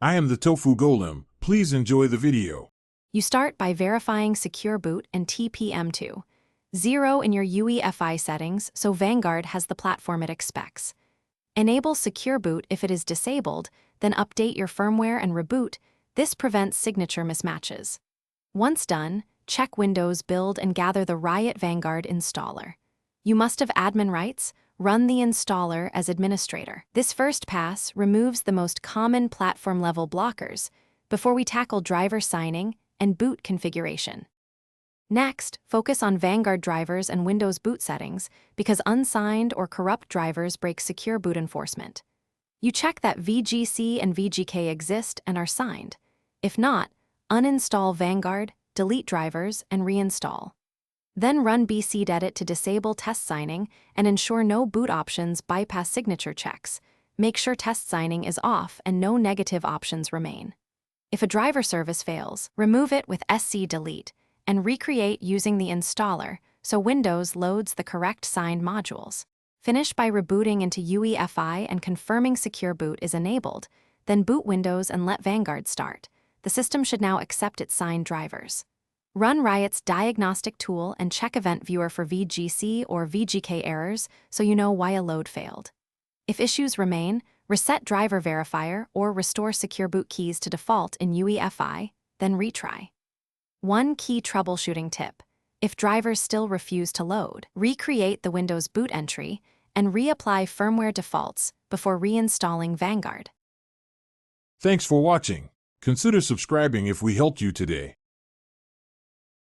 I am the Tofu Golem. Please enjoy the video. You start by verifying Secure Boot and TPM2. 0 in your UEFI settings, so Vanguard has the platform it expects. Enable Secure Boot if it is disabled, then update your firmware and reboot. This prevents signature mismatches. Once done, check Windows Build and gather the Riot Vanguard installer. You must have admin rights. Run the installer as administrator. This first pass removes the most common platform-level blockers before we tackle driver signing and boot configuration. Next, focus on Vanguard drivers and Windows boot settings because unsigned or corrupt drivers break secure boot enforcement. You check that VGC and VGK exist and are signed. If not, uninstall Vanguard, delete drivers, and reinstall. Then run bcdedit to disable test signing and ensure no boot options bypass signature checks. Make sure test signing is off and no negative options remain. If a driver service fails, remove it with SC-delete and recreate using the installer so Windows loads the correct signed modules. Finish by rebooting into UEFI and confirming Secure Boot is enabled, then boot Windows and let Vanguard start. The system should now accept its signed drivers. Run Riot's diagnostic tool and check Event Viewer for VGC or VGK errors so you know why a load failed. If issues remain, reset Driver Verifier or restore Secure Boot keys to default in UEFI, then retry. One key troubleshooting tip: if drivers still refuse to load, recreate the Windows boot entry and reapply firmware defaults before reinstalling Vanguard. Thanks for watching. Consider subscribing if we helped you today.